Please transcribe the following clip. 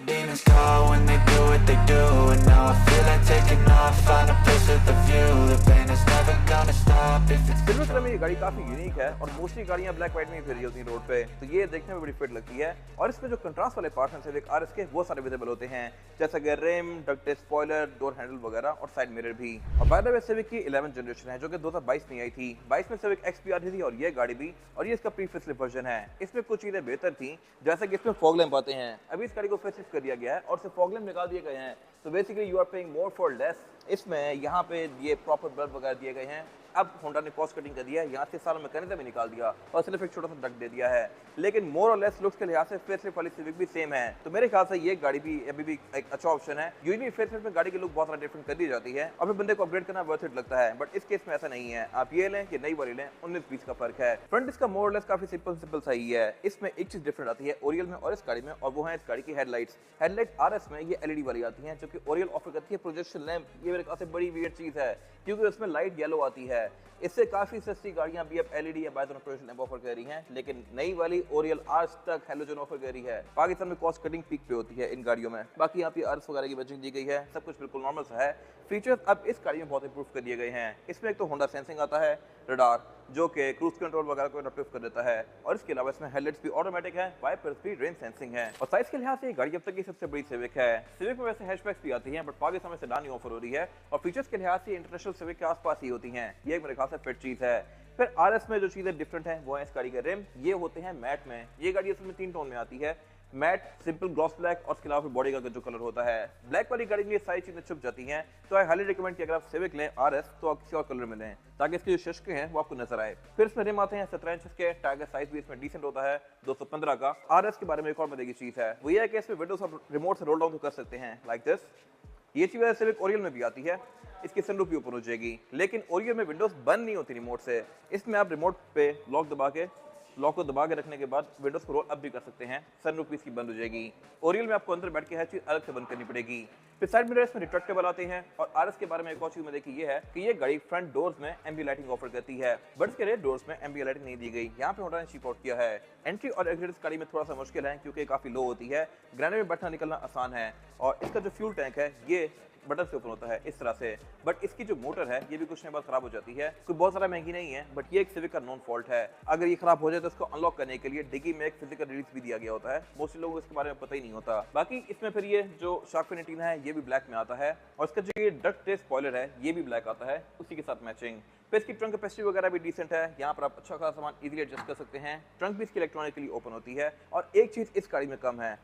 Demons call when they do what they do. And now I feel like taking off, find a place with a view. The pain is never gonna stop if it's silver colour में ये गाड़ी काफी unique है और mostly गाड़ियां black white में ही फिर रही होती हैं रोड पे, तो ये देखने में बड़ी फिट लगती है। और इसमें जो कंट्रास्ट वाले पार्ट्स हैं सिविक आरएस के वो सारे विजिबल होते हैं, जैसा कि rim, ducted spoiler, door handle वगैरह और साइड मिरर भी। और बाय द वे सिविक की 11th जनरेशन है जो कि 2022 में आई थी। 22 में सिविक एक्सपी आ रही थी और ये गाड़ी भी, और ये इसका प्री फेसलिफ्ट वर्जन है। इसमें कुछ चीजें बेहतर थी, जैसे कि इसमें फॉग लैंप आते हैं। अभी इस गाड़ी को फेसलिफ्ट कर दिया गया है और सिर्फ फॉग लैंप निकाल दिए गए हैं, तो basically you are paying more for less. इसमें यहाँ पे ये प्रॉपर बल्ब वगैरह दिए गए हैं। अब होंडा ने कॉस्ट कटिंग कर दिया है, यहाँ से सालों मैकेनिज्म भी निकाल दिया और सिर्फ एक छोटा सा डक दे दिया है, लेकिन मोर और लेस लुक्स के लिहाज से फेसलिफ्ट वाली सिविक भी सेम है। तो मेरे ख्याल से ये गाड़ी भी अभी भी एक अच्छा ऑप्शन है। यूजुअली फेसलिफ्ट में गाड़ी की लुक बहुत सारा डिफरेंट कर दी जाती है और फिर बंदे को अपग्रेड करना वर्थ इट लगता है, बट इस केस में ऐसा नहीं है। आप ये लें कि नई वाली लें, 19-20 का फर्क है। फ्रंट इसका मोर और लेस काफी सिंपल सा ही है। इसमें एक चीज डिफरेंट आती है ओरियल में और इस गाड़ी में, और वो है इस गाड़ी की हेडलाइट्स। हेडलाइट आरएस में ये एलईडी वाली आती है, जो कि ओरियल ऑफर करती है प्रोजेक्शन लैंप। ये मेरे ख्याल से बड़ी वियर्ड चीज है क्योंकि उसमें लाइट येलो आती है। इससे काफी सस्ती गाड़ियां भी अब एलईडी या बाइजोन प्रोजेक्शन लैंप ऑफर कर रही हैं, लेकिन नई वाली ओरियल आज तक हैलोजन ऑफर कर रही है। पाकिस्तान में कॉस्ट कटिंग पीक पे होती है इन गाड़ियों में। बाकी यहाँ पे आरएस वगैरह की बजटिंग दी गई है, सब कुछ बिल्कुल नॉर्मल सा है। फीचर्स अब इस गाड़ी में बहुत इंप्रूव कर दिए गए हैं। इसमें एक तो होंडा सेंसिंग आता है, रडार जो कि क्रूज कंट्रोल वगैरह को एडेप्टिव कर देता है, और इसके अलावा इसमें हेडलाइट्स भी ऑटोमेटिक है, वाइपर्स भी रेन सेंसिंग है। और साइज के लिहाज से ये गाड़ी अब तक की सबसे बड़ी सिविक है। सिविक में वैसे हैचबैक्स भी आती हैं, बट पाकिस्तान में सेडान ही ऑफर हो रही है, और फीचर्स के लिहाज से इंटरनेशनल सिविक के आसपास ही होती हैं। ये मेरे ख्याल से फिट चीज है। फिर आरएस में जो चीजें डिफरेंट हैं वो है इस गाड़ी के रिम। ये होते हैं मैट में। ये गाड़ी असल में 3 टोन में आती है, मैट, सिंपल ग्लॉस ब्लैक और इसके अलावा बॉडी का जो कलर होता है। ब्लैक वाली गाड़ी में ये सारी चीजें छुप जाती हैं, तो आई हाईली रिकमेंड कि अगर आप सिविक लें आरएस तो आप किसी और कलर में लें ताकि इसके जो शशके हैं वो आपको नजर आए। फिर इसमें रिम आते हैं 17 इंच के, टायर का साइज भी इसमें डिसेंट होता है 215 का। आरएस के बारे में एक और मजे की चीज है, वो ये है कि इसमें विंडोज आप रिमोट से रोल डाउन तो कर सकते हैं लाइक दिस। ये चीज सिविक ओरियल में भी आती है। इसकी सनरूफ भी ओपन हो जाएगी, लेकिन ओरियल में विंडोज बंद नहीं होती रिमोट से। इसमें आप रिमोट पे लॉक को दबा के रखने के बाद विंडोज को रोल अप भी कर सकते हैं। सनरूफ भी इसकी बंद हो जाएगी। ओरियल में आपको अंदर बैठ के हर चीज अलग से बंद करनी पड़ेगी। फिर साइड मिरर्स में रिट्रैक्टेबल आते हैं। और आरएस के बारे में एक और चीज मैं देखी ये है कि ये गाड़ी फ्रंट डोर्स में एम्बिएंट लाइटिंग ऑफर करती है, बट इसके रेयर डोर्स में एम्बिएंट लाइटिंग नहीं दी गई। यहाँ पे होंडा ने चीप आउट किया है। एंट्री और एग्जिट इस गाड़ी में थोड़ा सा मुश्किल है क्योंकि काफी लो होती है। ग्रैनेड में बैठना निकलना आसान है, और इसका जो फ्यूल टैंक है ये बटन से ओपन होता है इस तरह से। बट इसकी जो मोटर है ये भी कुछ नहीं बाद खराब हो जाती है। कोई बहुत सारा महंगी नहीं है, बट ये एक सिविक का नॉन फॉल्ट है। अगर ये खराब हो जाए तो इसको अनलॉक करने के लिए डिग्गी में एक फिजिकल रिलीज भी दिया गया होता है। मोस्टली लोगों को इसके बारे में पता ही नहीं होता। बाकी इसमें फिर ये जो शार्क फिन एंटीना है ये भी ब्लैक में आता है, और इसका जो ये डक्टेड स्पॉइलर है ये भी ब्लैक आता है उसी के साथ मैचिंग। फिर इसकी ट्रंक कैपेसिटी वगैरह भी डिसेंट है। यहाँ पर आप अच्छा खासा सामान इजीली एडजस्ट कर सकते हैं। ट्रंक भी इसकी इलेक्ट्रॉनिकली ओपन होती है। और एक चीज इस गाड़ी में कम है,